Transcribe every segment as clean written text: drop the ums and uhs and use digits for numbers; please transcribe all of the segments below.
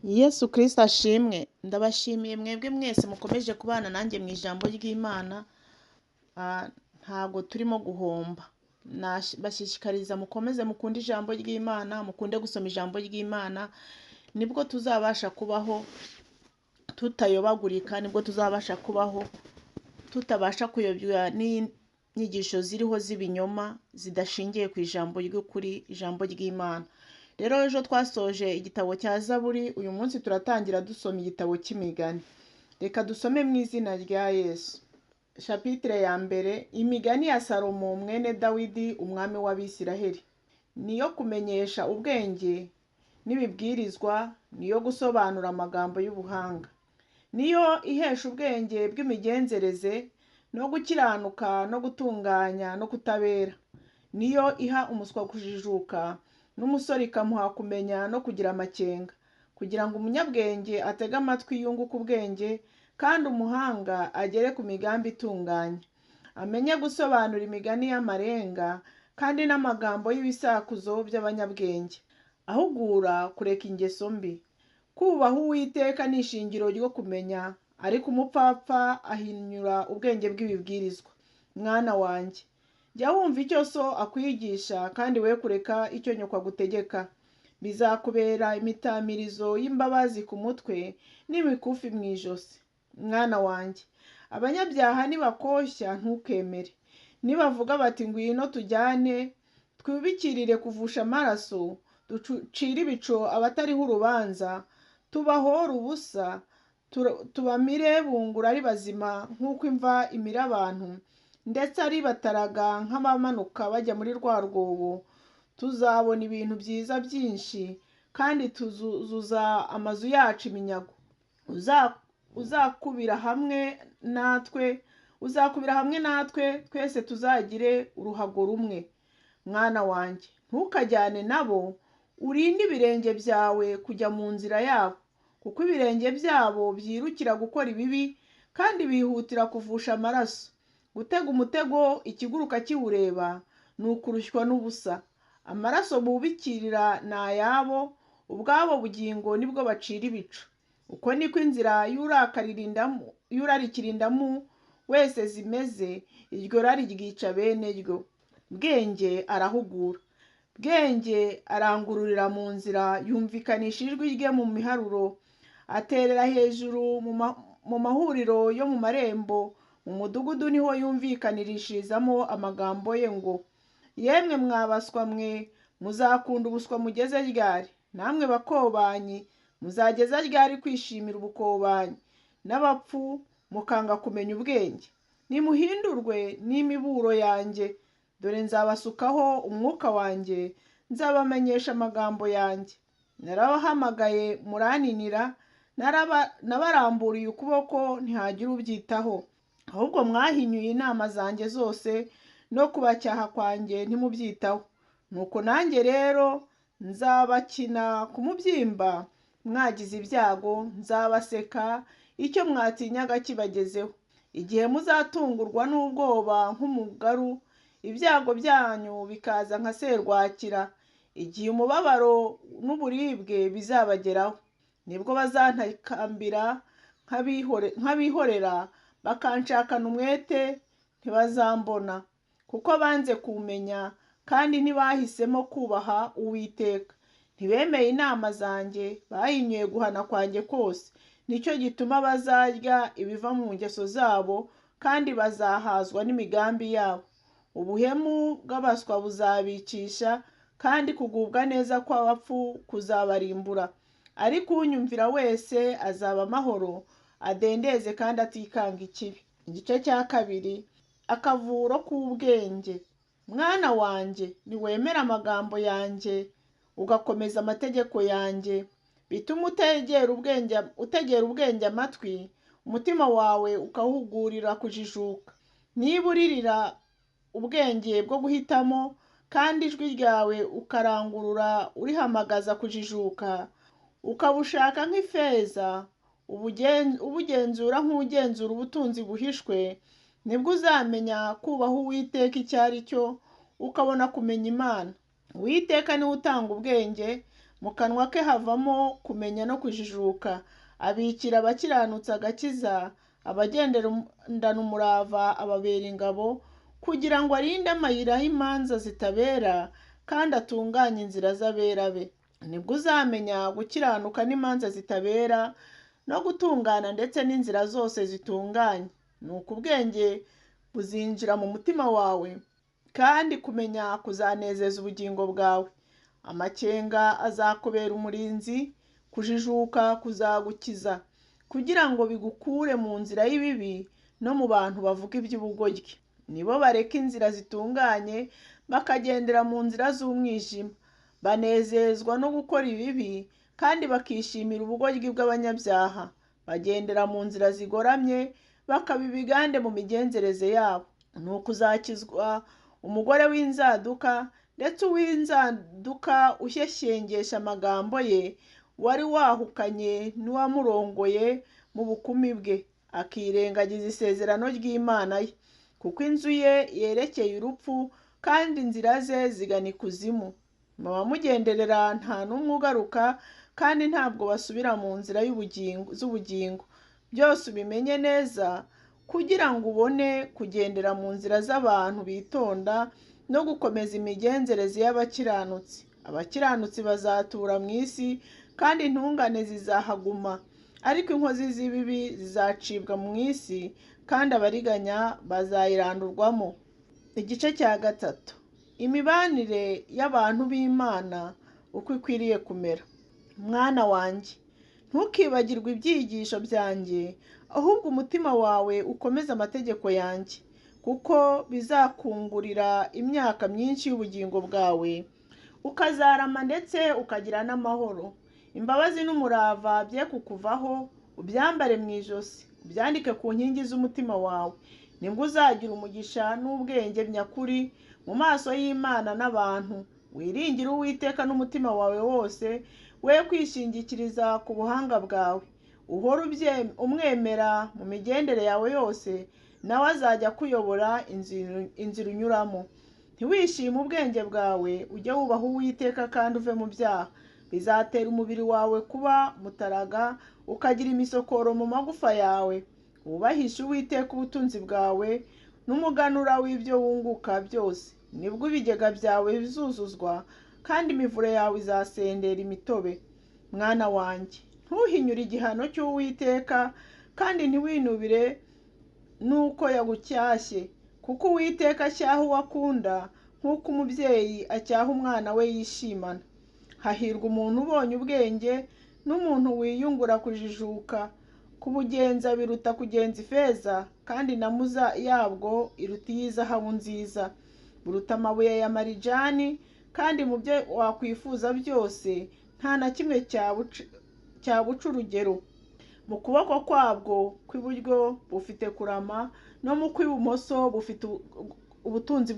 Yesu Kristo ashimwe. Ndabashimiye mwebwe mwese mukomeje kubana nanjye mu ijambo ry'Imana. Ntago turimo guhomba. Bashishikariza mukomeze mukunde ijambo ry'Imana, mukunde gusoma ijambo ry'Imana. Nibwo tuzabasha kubaho tutayobagurika, nibwo tuzabasha kubaho tutabasha kuyobywa n'inyigisho ziriho z'ibinyoma zidashingiye ku ijambo ry'ukuri, ijambo ry'Imana. Rero ejo twasoje igitabo cya Zaburi, uyu munsi turatangira dusoma igitabo cy'imigani. Reka dusome mu izina rya Yesu. Chapitre ya mbere, imigani ya Salomo mwene Dawidi umwami w'Abisiraheli. Niyo kumenyesha ubwenge n'ibibwirizwa, niyo gusobanura amagambo y'ubuhanga. Niyo ihesha ubwenge bw'imigenzereze no gukiranuka no gutunganya no kutabera. Niyo iha umuswa kujijuka n'umusore ikamuha kumenya no kugira amakenga, kugira ngo umunyabwenge atege amatwi yunguke ubwenge, kandi umuhanga agere ku migambi itunganye. Amenye gusobanura imigani y'amarenga kandi n'amagambo y'ibisakuzo by'abanyabwenge. Ahugura kureka ingeso mbi. Kubaha Uwiteka ni ishingiro ryo kumenya, ariko umupfapfa ahinyura ubwenge bw'ibibwirizwa. Mwana wanjye, jya wumva icyo so akwigisha, kandi we kureka icyo nyoko agutegeka. Bizakubera imitamirizo y'imbabazi ku mutwe n'imikufi mu ijosi. Mwana wanjye, abanyabyaha nibakoshya ntukemere. Nibavuga bati ngwino tujyane, twibikirire kuvusha amaraso, ducire ibico abatariho urubanza, tubahore ubusa, tubamire bungura ari bazima nk'uko imva imira abantu, ndetse ari bataraga nk'abamanuka bajya muri rwa rwobo. Tuzabona ibintu byiza byinshi, kandi tuzuzuza amazu yacu iminyago. Uzakubira hamwe natwe, twese tuzagire uruhago rumwe. Mwana wanjye, ntukajyane nabo, urinde ibirenge byawe kujya mu nzira yabo, kuko ibirenge byabo byirukira gukora ibibi, kandi bihutira kuvusha amaraso. Gutega umutego ikiguruka kiwureba ni ukurushywa n'ubusa. Amaraso bubikirira ni ayabo, ubwabo bugingo nibwo bacira ibico. Uko niko inzira y'urarikira indamu wese zimeze, iryo rari ryica bene ryo. Bwenge arahugura. Bwenge arangururira mu nzira, yumvikanisha ijwi rye mu miharuro. Aterera hejuru mu mahuriro yo mu marembo. Mu mudugudu niho yumvikanirishirizamo amagambo ye ngo, yemwe mwabaswa mwe, muzakunda ubuswa mugeze ryari? Namwe bakobanyi, muzageza ryari kwishimira ubukobanyi? N'abapfu mukanga kumenya ubwenge. Nimuhindurwe n'imiburo yanjye, dore nzabasukaho umwuka wanjye, nzabamenyesha amagambo yanjye. Narabahamagaye muraninira, nabaramburiye ukuboko ntihagira ubyitaho. Ahubwo mwahinyuye inama zanjye zose, no kubacyaha kwanjye ntimubyitaho. Nuko nanjye rero nzabakina ku mubyimba, mwagize ibyago, nzabaseka icyo mwatinyaga kibagezeho. Igihe muzatungurwa n'ubwoba nk'umugaru, ibyago byanyu bikaza nka serwakira. Igihe umubabaro n'uburibwe bizabageraho, nibwo bazantakambira nk'abihorera, bakanshakana umwete ntibazambona, kuko banze kumenya kandi ntibahisemo kubaha Uwiteka. Ntibemeye inama zanjye, bahinyuye guhana kwanjye kose. Nicyo gituma bazarya ibiva mu ngeso zabo, kandi bazahazwa n'imigambi yabo. Ubuhemu bw'abaswa buzabicisha, kandi kugubwa neza kw'abapfu kuzabarimbura. Ariko unyumvira wese azaba amahoro, adendeze kandi atikanga ikibi. Igice cya kabiri, akavuro k'ubwenge. Mwana wanjye, niwemera amagambo yanjye, ugakomeza amategeko yanjye, bituma utegera ubwenge amatwi, umutima wawe ukawuhugurira kujijuka. Niba uririra ubwenge bwo guhitamo, kandi ijwi ryawe ukarangurura urihamagaza kujijuka, ukabushaka nk'ifeza, ubugenzura nk'ugenzura ubutunzi buhishwe, nibwo uzamenya kubaha Uwiteka icyo ari cyo, ukabona kumenya Imana. Uwiteka niwe utanga ubwenge, mu kanwa ke havamo kumenya no kujijuka. Abikira abakiranutsi agakiza, abagendana umurava ababera ingabo, kugira ngo arinde amayira y'imanza zitabera kandi atunganye inzira z'abera be. Nibwo uzamenya gukiranuka n'imanza zitabera no gutungana ndetse n'inzira zose zitunganye. Nuko ubwenge buzinjira mu mutima wawe, kandi kumenya kuzanezeza ubugingo bwawe. Amakenga azakubera umurinzi, kujijuka kuzagukiza, kugira ngo bigukure mu nzira y'ibibi no mu bantu bavuga iby'ubugoryi. Nibo bareka inzira zitunganye bakagendera mu nzira z'umwijima. Banezezwa no gukora ibibi kandi bakishimira ubugoryi bw'abanyabyaha. Bagendera mu nzira zigoramye bakaba ibigande mu migenzereze yabo. Nuko uzakizwa umugore w'inzaduka, ndetse uw'inzaduka ushyeshyengesha amagambo ye, wari wahukanye n'uwamurongoye mu bukumi bwe, akirengagiza isezerano ry'Imana ye. Kuko inzu ye yerekeye urupfu kandi inzira ze zigana ikuzimu. Mu bamugenderera nta n'umwe ugaruka, kandi ntabwo basubira mu nzira z'ubugingo. Byose ubimenye neza, kugira ngo ubone kugendera mu nzira z'abantu bitonda no gukomeza imigenzereze y'abakiranutsi. Abakiranutsi bazatura mu isi, kandi intungane zizahaguma. Ariko inkozi z'ibibi zizacibwa mu isi, kandi abariganya bazayirandurwamo. Igice cya gatatu. Imibanire y'abantu b'Imana uko ikwiriye kumera. Mwana wanjye, ntukibagirwe ibyigisho byanjye, ahubwo umutima wawe ukomeze amategeko yanjye, kuko bizakungurira imyaka myinshi y'ubugingo bwawe, ukazarama ndetse ukagira n'amahoro. Imbabazi n'umurava bye kukuvaho, ubyambare mu ijosi, ubyandike ku nkingi z'umutima wawe. Nibwo uzagira umugisha n'ubwenge nyakuri mu maso y'Imana n'abantu. Wiringire Uwiteka n'umutima wawe wose, we kwishingikiriza ku buhanga bwawe. Uhora umwemera mu migendere yawe yose, nawe azajya akuyobora inzira unyuramo. Ntiwishime ubwenge bwawe, ujye wubaha Uwiteka kandi uve mu byaha. Bizatera umubiri wawe kuba mutaraga, ukagira imisokoro mu magufa yawe. Wubahishe Uwiteka ubutunzi bwawe n'umuganura w'ibyo wunguka byose. Nibwo ibigega byawe bizuzuzwa, kandi imivure yawe izasendera imitobe. Mwana wanjye, ntuhinyure igihano cy'Uwiteka, kandi ntiwinubire nuko yagucyashye, kuko Uwiteka acyaha uwo akunda nk'uko umubyeyi acyaha umwana we yishimana. Hahirwa umuntu ubonye ubwenge, n'umuntu wiyungura kujijuka. Kubugenza biruta kugenza ifeza, kandi namuza yabwo iruta iy'izahabu nziza. Buruta amabuye ya marijani, kandi mu byo wakwifuza byose nta na kimwe cyabuca urugero. Mu kuboko kwabwo kw'iburyo bufite kurama, no mu kw'ibumoso bufite ubutunzi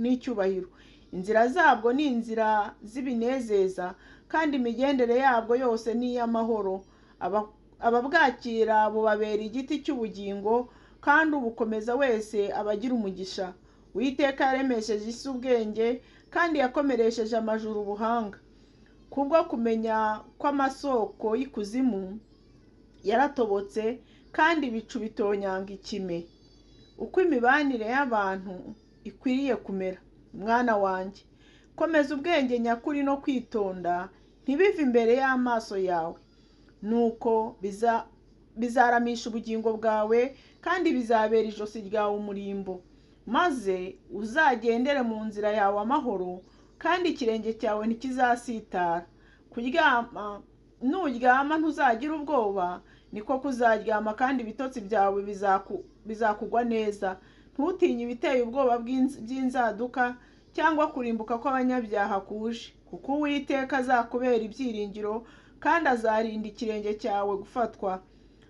n'icyubahiro. Inzira zabwo ni inzira z'ibinezeza, kandi imigendere yabwo yose ni iy'amahoro. Ababwakira bubabera igiti cy'ubugingo, kandi ubukomeza wese abagira umugisha. Uwiteka yaremesheje isi ubwenge, kandi yakomeresheje amajuru ubuhanga. Kubwo kumenya kw'amasoko y'ikuzimu yaratobotse, kandi ibicu bitonyanga ikime. Uko imibanire y'abantu ikwiriye kumera. Mwana wanjye, komeza ubwenge nyakuri no kwitonda, ntibive imbere y'amaso yawe. Nuko bizaramisha ubugingo bwawe, kandi bizabera ijosi ryawe umurimbo. Maze uzagendere mu nzira yawe amahoro, kandi ikirenge cyawe ntikizasitara. Nuryama ntuzagira ubwoba, niko kuzaryama, kandi ibitotsi byawe bizakugwa neza. Ntutinye ibiteye ubwoba by'inzaduka, cyangwa kurimbuka kw'abanyabyaha kuje. Kuko Uwiteka azakubera ibyiringiro, kandi azarinda ikirenge cyawe gufatwa.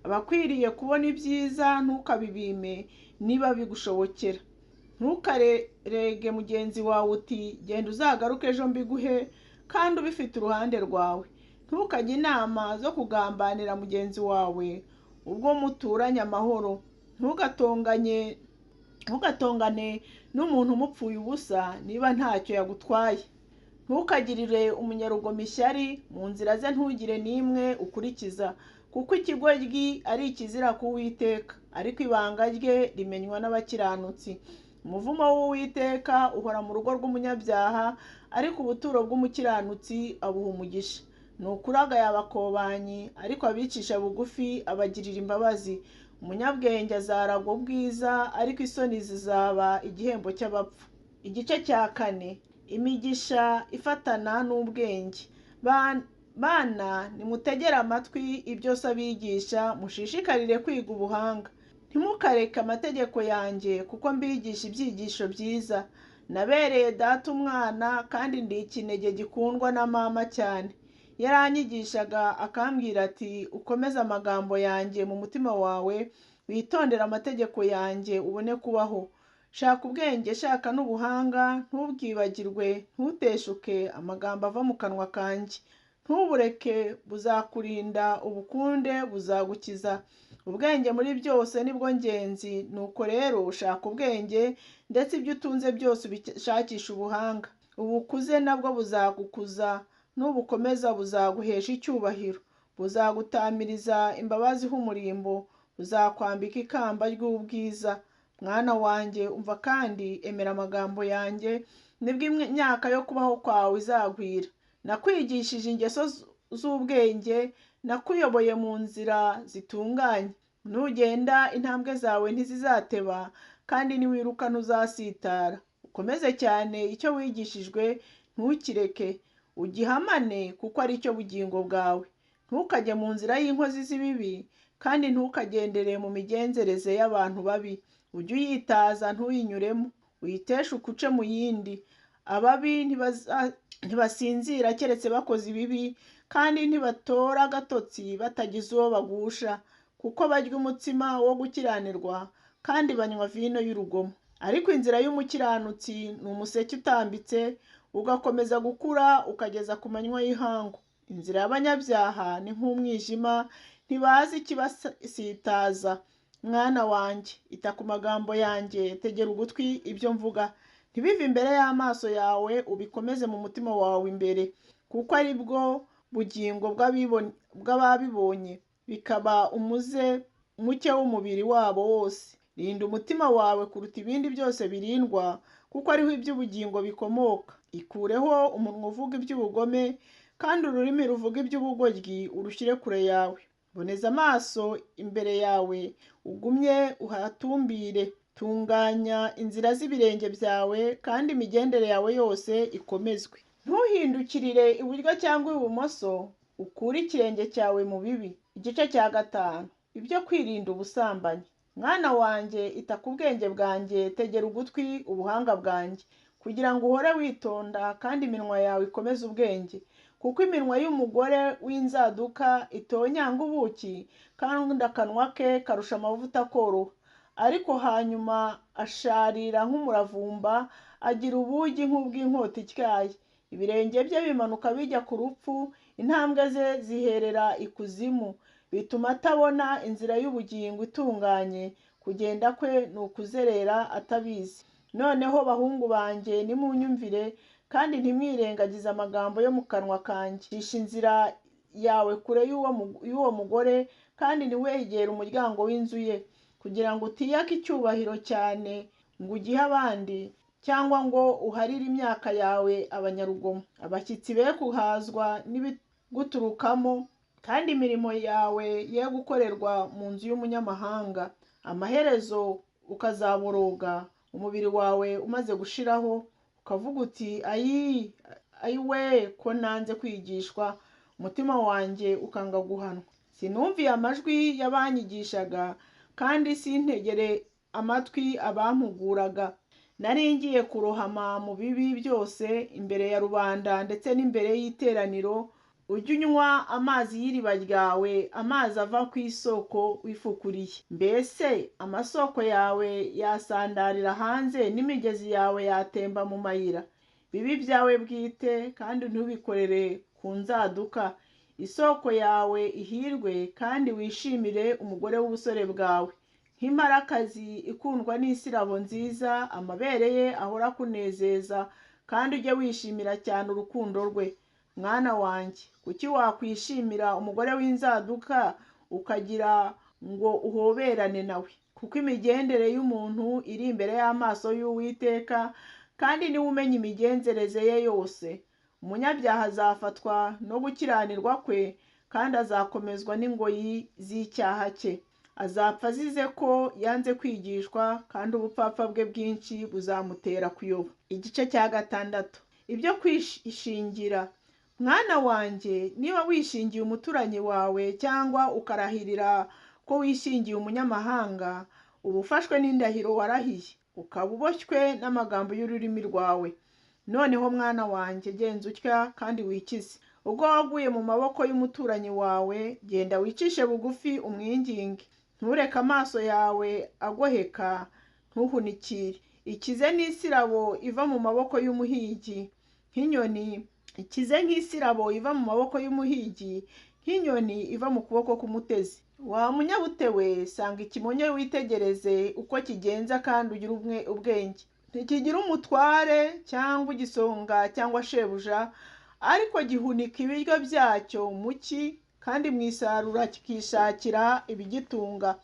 Abakwiriye kubona ibyiza ntukabibime niba bigushobokera. Ntukarege mugenzi wawe uti genda uzagaruke ejo mbiguhe, kandi ubifite uruhande rwawe. Ntukajye inama zo kugambanira mugenzi wawe ubwo muturanye amahoro. Ntugatongane n'umuntu umupfuye ubusa niba ntacyo yagutwaye. Ntukagirire umunyarugomo ishyari, mu nzira ze ntugire n'imwe ukurikiza, kuko ikigoryi ari ikizira ku Uwiteka, ariko ibanga rye rimenywa n'abakiranutsi. Umuvumo w'Uwiteka uhora mu rugo rw'umunyabyaha, ariko ubuturo bw'umukiranutsi abuha umugisha. Ni ukuri agaya abakobanyi, ariko abicisha bugufi abagirira imbabazi. Umunyabwenge azaragwa ubwiza, ariko isoni zizaba igihembo cy'abapfu. Igice cya 4. Imigisha ifatana n'ubwenge. Bana, nimutegere amatwi ibyo se abigisha, mushishikarire kwiga ubuhanga. Ntimukareke amategeko yanjye, kuko mbigisha ibyigisho byiza. Nabereye data umwana, kandi ndi ikinege gikundwa na mama cyane. Yaranyigishaga akambwira ati, ukomeze amagambo yanjye mu mutima wawe, witondere amategeko yanjye ubone kubaho. Shaka ubwenge, shaka n'ubuhanga, ntubwibagirwe, ntuteshuke amagambo ava mu kanwa kanjye. Ntubureke, buzakurinda, ubukunde, buzagukiza. Ubwenge muri byose nibwo ngenzi, nuko rero ushaka ubwenge, ndetse ibyo utunze byose ubishakisha ubuhanga. Ubukuze nabwo buzagukuza, nubukomeza buzaguhesha icyubahiro. Buzagutamiriza imbabazi h'umurimbo, buzakwambika ikamba ry'ubwiza. Mwana wanjye, umva kandi emera amagambo yanjye, nibwo imyaka yo kubaho kwawe izagwira. Nakwigishije ingeso z'ubwenge, nakuyoboye mu nzira zitunganye. Nugenda intambwe zawe ntizizateba, kandi niwiruka ntuzasitara. Ukomeze cyane icyo wigishijwe, ntukireke. Ugihamane, kuko ari cyo bugingo bwawe. Ntukajye mu nzira y'inkozi z'ibibi, kandi ntukagendere mu migenzereze y'abantu babi. Ujye uyitaza ntuyinyuremo, uyiteshe ukuce mu yindi. Ababi ntibasinzira keretse bakoze ibibi, kandi ntibatora agatotsi batagize uwo bagusha, kuko barya umutsima wo gukiranirwa, kandi banywa vino y'urugomo. Ariko inzira y'umukiranutsi ni umuseke utambitse, ugakomeza gukura ukageza ku manywa y'ihangu. Inzira y'abanyabyaha ni nk'umwijima, ntibazi ikibasitaza. Mwana wanjye, ita ku magambo yanjye, tegera ugutwi ibyo mvuga. Ntibive imbere y'amaso yawe, ubikomeze mu mutima wawe imbere, kuko ari bwo bugingo bw'ababibonye, bikaba umuze muke w'umubiri wabo wose. Rinda umutima wawe kuruta ibindi byose birindwa, kuko ariho iby'ubugingo bikomoka. Ikureho umunwa uvuga iby'ubugome, kandi ururimi ruvuga iby'ubugoryi urushyire kure yawe. Boneza amaso imbere yawe, ugumye uhatumbire. Tunganya inzira z'ibirenge byawe, kandi imigendere yawe yose ikomezwe. Ntuhindukirire iburyo cyangwa ibumoso, ukure ikirenge cyawe mu bibi. Igice cya 5. Ibyo kwirinda ubusambanyi. Mwana wanjye, ita ku bwenge bwanjye, tegera ugutwi ubuhanga bwanjye, kugira ngo uhore witonda, kandi iminwa yawe ikomeze ubwenge. Kuko iminwa y'umugore w'inzaduka itonyanga ubuki, kandi akanwa ke karusha amavuta koroha. Ariko hanyuma asharira nk'umuravumba, agira ubugi nk'ubw'inkota ityaye. Ibirenge bye bimanuka bijya ku rupfu, intambwe ze ziherera ikuzimu. Bituma atabona inzira y'ubugingo itunganye, kugenda kwe ni ukuzerera atabizi. Noneho bahungu banjye, nimunyumvire, kandi ntimwirengagize amagambo yo mu kanwa kanjye. Cisha inzira yawe kure y'uwo mugore, kandi ntiwegere umuryango w'inzu ye, kugira ngo utiyake icyubahiro cyane ngo ugihe abandi, cyangwa ngo uharire imyaka yawe abanyarugomo. Abashyitsi be kuhazwa n'ibiguturukamo, kandi imirimo yawe ye gukorerwa mu nzu y'umunyamahanga. Amaherezo ukazaboroga, umubiri wawe umaze gushiraho, ukavuga uti, ayiwe ko nanze kwigishwa, umutima wanjye ukanga guhanwa. Sinumviye amajwi y'abanyigishaga, kandi sintegere amatwi abampuguraga. Nari ngiye kurohama mu bibi byose imbere ya rubanda ndetse n'imbere y'iteraniro. Ujye unywa amazi y'iriba ryawe, amazi ava ku isoko wifukuriye. Mbese amasoko yawe yasandarira hanze, n'imigezi yawe yatemba mu mayira. Bibi byawe bwite, kandi ntubikorere ku nzaduka. Isoko yawe ihirwe, kandi wishimire umugore w'ubusore bwawe. Nk'imparakazi ikundwa n'isirabo nziza, amabere ye ahora akunezeza, kandi ujye wishimira cyane urukundo rwe. Mwana wanjye, kuki wakwishimira umugore w'inzaduka ukagira ngo uhoberane nawe? Kuko imigendere y'umuntu iri imbere y'amaso y'Uwiteka, kandi niwe umenya imigenzereze ye yose. Umunyabyaha azafatwa no gukiranirwa kwe, kandi azakomezwa n'ingoyi z'icyaha cye. Azapfa azize ko yanze kwigishwa, kandi ubupfapfa bwe bwinshi buzamutera kuyoba. Igice cya 6. Ibyo kwishingira. Mwana wanjye, niba wishingiye umuturanyi wawe cyangwa ukarahirira ko wishingiye umunyamahanga, uba ufashwe n'indahiro warahiye, ukaba uboshywe n'amagambo y'ururimi rwawe. Noneho mwana wanjye, genza utya kandi wikize. Ubwo waguye mu maboko y'umuturanyi wawe, genda wicishe bugufi umwinginge. Ntureke amaso yawe agoheka, ntuhunikire. Ikize n'isirabo iva mu maboko y'umuhigi nk'inyoni, ikize nk'isirabo iva mu maboko y'umuhigi nk'inyoni iva mu kuboko k'umutezi. Wa munyabute we, sanga ikimonyo witegereze uko kigenza kandi ugire ubwenge. Ntikigira umutware cyangwa igisonga cyangwa shebuja, ariko gihunika ibiryo byacyo mu cyi, kandi mu isarura kikishakira ibigitunga.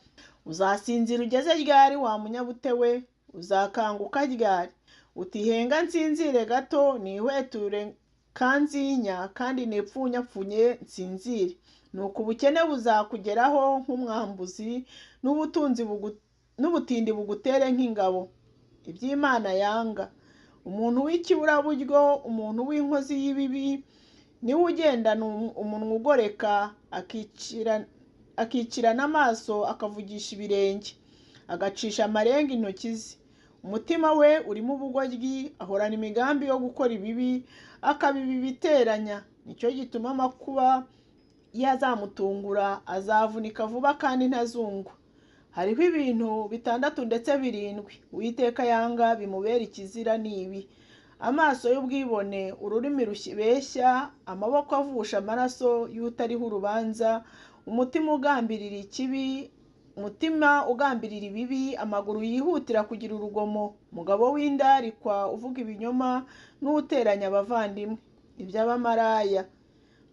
Uzasinzira ugeze ryari wa munyabute we? Uzakanguka ryari? Utihenga nsinzire gato, nihweture kanzinya, kandi nepfunyapfunye nsinzire. Nuko ubukene buzakugeraho nk'umwambuzi, n'ubutindi bugutere nk'ingabo. Iby'Imana yanga. Umuntu w'ikiburaburyo, umuntu w'inkozi y'ibibi, niwe ugendana umunwa ugoreka, akicirana amaso, akavugisha ibirenge, agacisha amarenga intoki ze. Umutima we urimo ubugoryi, ahorana imigambi yo gukora ibibi, akabiba ibiteranya. Nicyo gituma amakuba yazamutungura, azavunika vuba kandi ntazungwa. Hariho ibintu 6 ndetse 7 Uwiteka yanga bimubera ikizira n'ibi: amaso y'ubwibone, ururimi rubeshya, amaboko avusha amaraso y'utariho urubanza, umutima ugambirira ibibi, amaguru yihutira kugira urugomo, umugabo w'indarikwa uvuga ibinyoma, n'uteranya abavandimwe. Iby'abamaraya.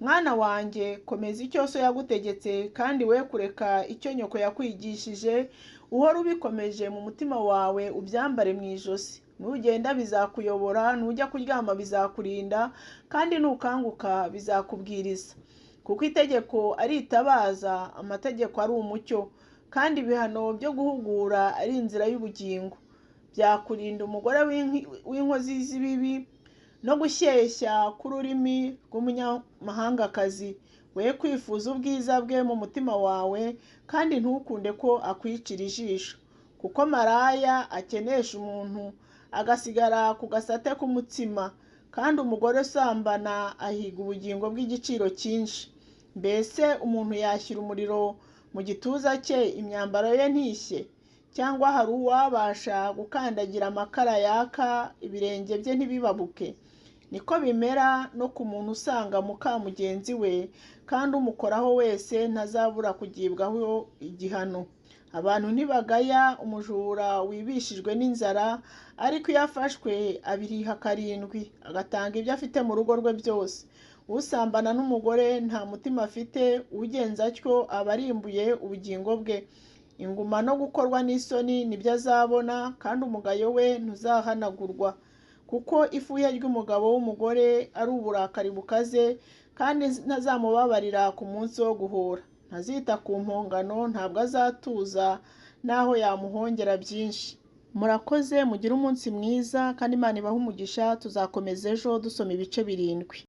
Mwana wanjye, komeza icyo so yagutegetse, kandi we kureka icyo nyoko yakwigishije. Uhora ubikomeje mu mutima wawe, ubyambare mu ijosi. Nugenda bizakuyobora, nujya kuryama bizakurinda, kandi nukanguka bizakubwiriza. Kuko itegeko ari itabaza, amategeko ari umucyo, kandi ibihano byo guhugura ari inzira y'ubugingo. Byakurinda umugore w'inkozi z'ibibi no gushyeshya k'ururimi rw'umunyamahangakazi. We kwifuza ubwiza bwe mu mutima wawe, kandi ntukunde ko akwicira ijisho. Kuko maraya akenesha umuntu, agasigara ku gasate k'umutsima, kandi umugore usambana ahiga ubugingo bw'igiciro cyinshi. Mbese umuntu yashyira umuriro mu gituza cye, imyambaro ye ntishye? Cyangwa hari uwabasha gukandagira amakara yaka, ibirenge bye ntibibabuke? Niko bimera no ku muntu usanga muka mugenzi we, kandi umukoraho wese ntazabura kugibwaho igihano. Abantu ntibagaya umujura wibishijwe n'inzara, ariko iyo afashwe abiriha 7, agatanga ibyo afite mu rugo rwe byose. Usambana n'umugore nta mutima afite, ugenza atyo aba arimbuye ubugingo bwe. Inguma no gukorwa n'isoni nibyo azabona, kandi umugayo we ntuzahanagurwa. Kuko ifuhe ry'umugabo w'umugore ari uburakari bukaze, kandi ntazamubabarira ku munsi wo guhora. Ntazita ku mpongano, ntabwo azatuza naho yamuhongera byinshi. Murakoze, mugire umunsi mwiza, kandi Imana ibahe umugisha. Tuzakomeza ejo dusoma ibice 7.